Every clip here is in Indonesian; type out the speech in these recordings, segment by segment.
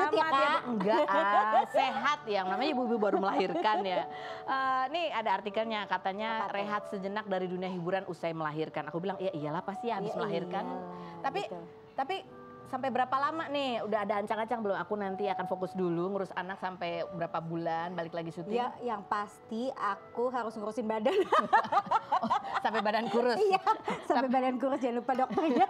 Selamat ya Kak. Enggak, sehat yang namanya ibu-ibu baru melahirkan ya. Nih ada artikelnya katanya rehat sejenak dari dunia hiburan usai melahirkan. Aku bilang ya iyalah pasti ya habis melahirkan. Tapi sampai berapa lama nih? Udah ada ancang-ancang belum? Aku nanti akan fokus dulu ngurus anak sampai berapa bulan balik lagi syuting. Ya, yang pasti aku harus ngurusin badan. Sampai badan kurus. Iya, sampai badan kurus jangan lupa dokternya.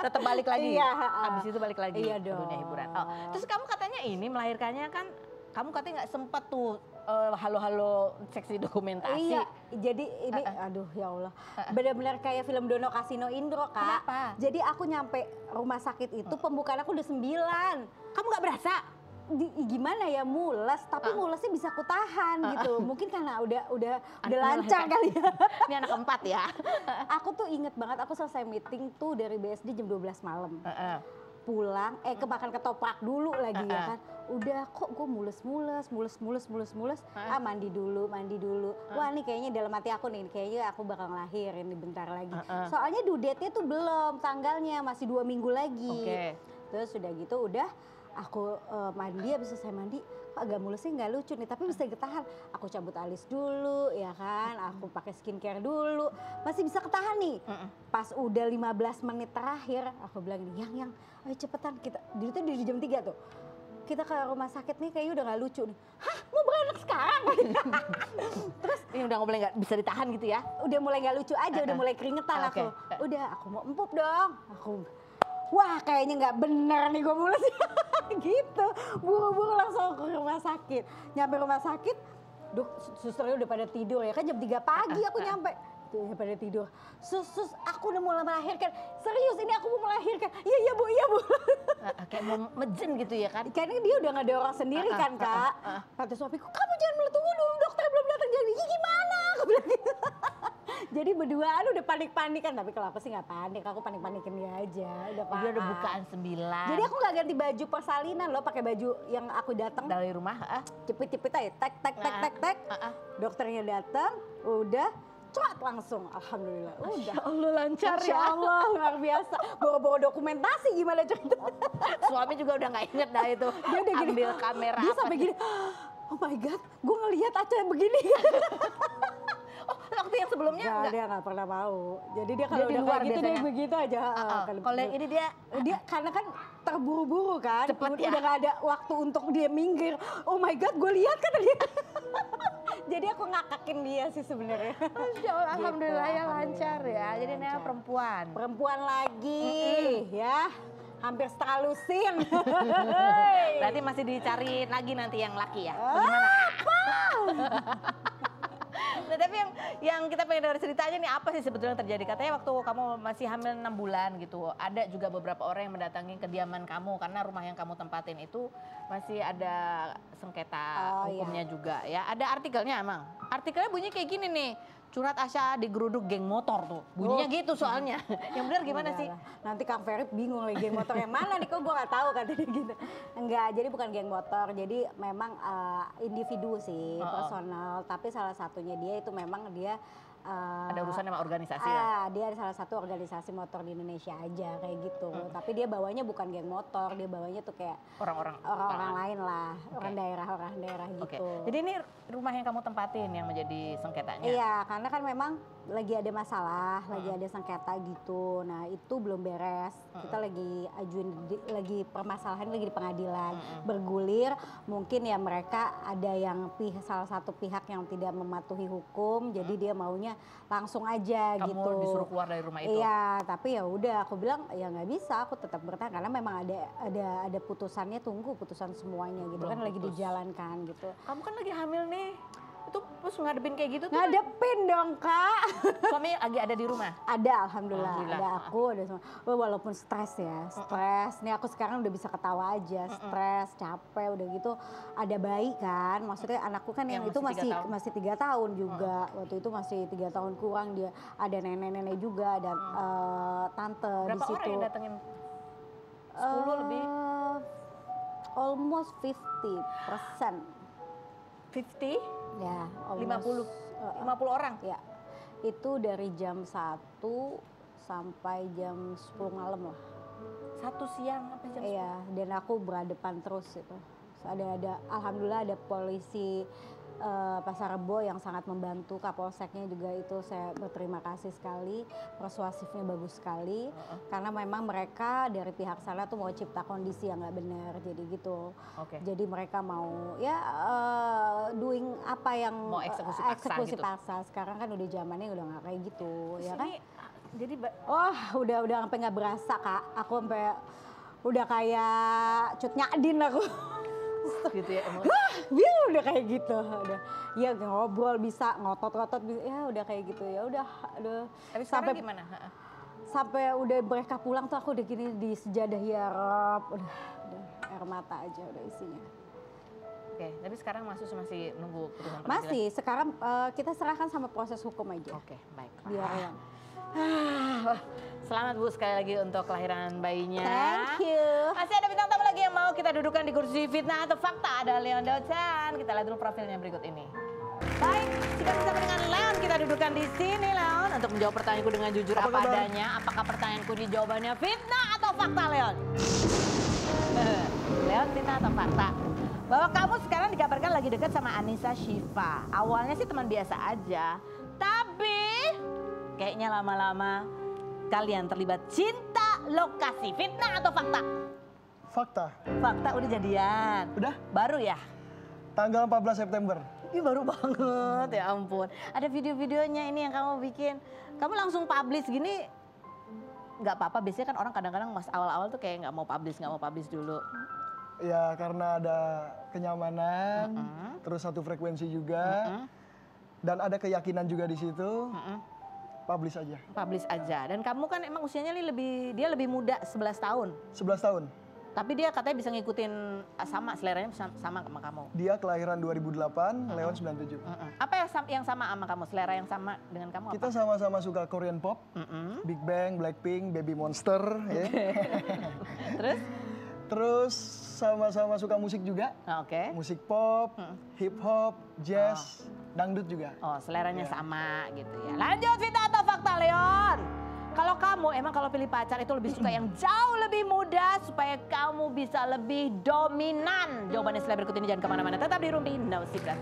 Tetap balik lagi. Iya, Habis itu balik lagi iya ke dong. dunia hiburan. Oh, terus kamu katanya ini melahirkannya kan kamu katanya nggak sempat tuh halo-halo seksi dokumentasi. Iya, jadi ini aduh ya Allah. Benar-benar kayak film Dono Kasino Indro, Kak. Kenapa? Jadi aku nyampe rumah sakit itu pembukaan aku udah 9. Kamu nggak berasa? Gimana ya mules, tapi mulesnya bisa aku tahan gitu. Mungkin karena udah lancar kali ya. Ini anak keempat ya. Aku tuh inget banget aku selesai meeting tuh dari BSD jam 12 malam. Pulang, kemakan ketoprak dulu lagi ya kan. Udah kok gue mules. Mandi dulu. Wah nih kayaknya dalam hati aku nih, kayaknya aku bakal ngelahirin nih bentar lagi. Soalnya due date-nya tuh belum, tanggalnya masih 2 minggu lagi. Terus udah gitu udah aku mandi, habis selesai mandi kok agak mulusnya nggak lucu nih, tapi bisa ketahan. Aku cabut alis dulu ya kan, aku pakai skincare dulu, masih bisa ketahan nih. Pas udah 15 menit terakhir aku bilang nih, yang ayo cepetan kita, itu dari jam 3 tuh. Kita ke rumah sakit nih kayaknya udah nggak lucu nih. Hah, mau beranak sekarang? Terus ini udah mulai nggak bisa ditahan gitu ya? Udah mulai nggak lucu aja, udah mulai keringetan aku. Udah aku mau empuk dong. Wah kayaknya nggak bener nih gue mulus. Gitu, buru-buru langsung ke rumah sakit. Nyampe rumah sakit, susternya udah pada tidur ya kan, jam 3 pagi aku nyampe. Udah pada tidur. Sus, aku udah mulai melahirkan. Serius ini aku mau melahirkan. Iya bu. Kayak mau mejen gitu ya kan? Karena dia udah nggak ada orang sendiri kan Kak. Kata suamiku, kamu jangan tunggu dulu, dokter belum datang. Jadi gimana? Aku bilang gitu. Jadi berduaan udah panik-panikan, tapi kalau aku sih nggak panik, aku panik-panikin dia aja. Dia udah bukaan 9. Jadi aku nggak ganti baju persalinan loh, pakai baju yang aku datang dari rumah. Cepet-cepet aja, tek. Dokternya datang, udah cepat langsung, alhamdulillah. Udah. Allah lancar ya. Masya Allah luar biasa. Bawa dokumentasi gimana cerita. Suami juga udah nggak inget dah itu. Dia udah gini, ambil kamera. Dia sampai gini. Oh my God, gue ngelihat Aca begini. Oh, waktu yang sebelumnya enggak, dia nggak pernah mau. Jadi dia kalau udah kayak gitu dia begitu aja. Kalau yang ini dia karena kan terburu-buru kan, cepet ya. Udah nggak ada waktu untuk dia minggir. Oh my God, gue lihat kata dia. Jadi aku ngakakin dia sih sebenarnya. Alhamdulillah ya lancar ya. Jadi ini perempuan. Perempuan lagi ya. Hampir setengah lusin. Berarti masih dicari lagi nanti yang laki ya? Bagaimana? Apa? Nah, tapi yang kita pengen dengar ceritanya nih apa sih sebetulnya terjadi? Katanya waktu kamu masih hamil 6 bulan gitu, ada juga beberapa orang yang mendatangi kediaman kamu karena rumah yang kamu tempatin itu masih ada sengketa hukumnya juga ya. Ada artikelnya emang. Artikelnya bunyi kayak gini nih. Curhat Asya digeruduk geng motor tuh. Bunyinya gitu soalnya. Yang benar gimana sih? Nanti Kang Ferry bingung lagi geng motor yang mana nih, kok gue gak tahu katanya gitu. Enggak, jadi bukan geng motor. Jadi memang individu sih, personal. Tapi salah satunya dia itu memang dia ada urusan sama organisasi ya? Dia ada salah satu organisasi motor di Indonesia aja kayak gitu. Tapi dia bawanya bukan geng motor, dia bawanya tuh kayak orang lain lah, orang daerah gitu. Jadi ini rumah yang kamu tempatin yang menjadi sengketanya? Iya, karena kan memang lagi ada masalah, lagi ada sengketa gitu. Nah itu belum beres. Kita lagi ajuin, lagi permasalahan lagi di pengadilan, bergulir. Mungkin ya mereka ada yang salah satu pihak yang tidak mematuhi hukum, jadi dia maunya langsung aja. Kamu gitu. Kamu disuruh keluar dari rumah itu? Iya, tapi ya udah aku bilang ya nggak bisa, aku tetap bertahan karena memang ada putusannya, tunggu putusan semuanya gitu. Belum kan lagi dijalankan gitu. Kamu kan lagi hamil nih. Itu terus ngadepin kayak gitu tuh? Ngadepin dong Kak. Suami lagi ada di rumah? Ada, alhamdulillah. Ada aku, ada semua. Walaupun stres ya, stres. Nih aku sekarang udah bisa ketawa aja, stres, capek, udah gitu. Ada bayi kan, maksudnya anakku kan yang itu masih 3 tahun juga. Waktu itu masih 3 tahun kurang, dia ada nenek-nenek juga, ada tante di situ. Berapa orang yang datengin? 10 lebih? Almost 50%. 50? Ya, 50 orang? Ya, itu dari jam 1 sampai jam 10 malam lah. 1 siang sampai jam 10. Iya, dan aku berhadapan terus itu. Alhamdulillah ada polisi Pasar Rebo yang sangat membantu, Kapolseknya juga itu saya berterima kasih sekali, persuasifnya bagus sekali, karena memang mereka dari pihak sana tuh mau cipta kondisi yang nggak benar, jadi gitu. Jadi mereka mau ya doing apa yang mau eksekusi paksa. Sekarang kan udah zamannya udah nggak kayak gitu, ya kan? Jadi udah sampai nggak berasa Kak, aku sampai udah kayak Cut Nyadin aku. Gitu ya emosi. Udah kayak gitu, udah ya ngobrol bisa, ngotot-ngotot bisa, ya udah kayak gitu ya udah. Tapi sekarang gimana? Sampai udah mereka pulang tuh aku udah gini di sejadah ya Rob, udah air mata aja udah isinya. Oke, tapi sekarang masih nunggu putusan pengadilan? Masih, sekarang kita serahkan sama proses hukum aja. Oke, baik. Biar yang selamat Bu sekali lagi untuk kelahiran bayinya. Thank you. Masih ada bintang tamu lagi yang mau kita dudukan di kursi fitnah atau fakta. Ada Leon Daocan. Kita lihat dulu profilnya berikut ini. Baik, sudah bersama dengan Leon. Kita dudukan di sini Leon untuk menjawab pertanyaanku dengan jujur apa adanya. Apakah pertanyaanku di jawabannya fitnah atau fakta Leon? Leon, fitnah atau fakta? Bahwa kamu sekarang dikabarkan lagi dekat sama Anissa Syifa. Awalnya sih teman biasa aja, tapi kayaknya lama-lama kalian terlibat cinta lokasi. Fitnah atau fakta? Fakta. Fakta, udah jadian. Udah? Baru ya? Tanggal 14 September. Ini baru banget, ya ampun. Ada video-videonya ini yang kamu bikin. Kamu langsung publish gini, nggak apa-apa. Biasanya kan orang kadang-kadang mas awal-awal tuh kayak nggak mau publish dulu. Ya karena ada kenyamanan, terus satu frekuensi juga, dan ada keyakinan juga di situ. Publish aja. Publish aja. Dan kamu kan emang usianya dia lebih muda 11 tahun. 11 tahun. Tapi dia katanya bisa ngikutin seleranya sama sama kamu. Dia kelahiran 2008, Leon 97. Apa yang sama sama kamu? Selera yang sama dengan kamu apa? Kita sama-sama suka Korean pop, Big Bang, Blackpink, Baby Monster. Ya. Terus sama-sama suka musik juga. Musik pop, hip hop, jazz, dangdut juga. Oh, seleranya sama gitu ya. Lanjut, fitnah atau fakta Leon? Kalau kamu emang kalau pilih pacar itu lebih suka yang jauh lebih muda supaya kamu bisa lebih dominan. Jawabannya setelah berikut ini, jangan kemana-mana. Tetap di Rumpi No Secret.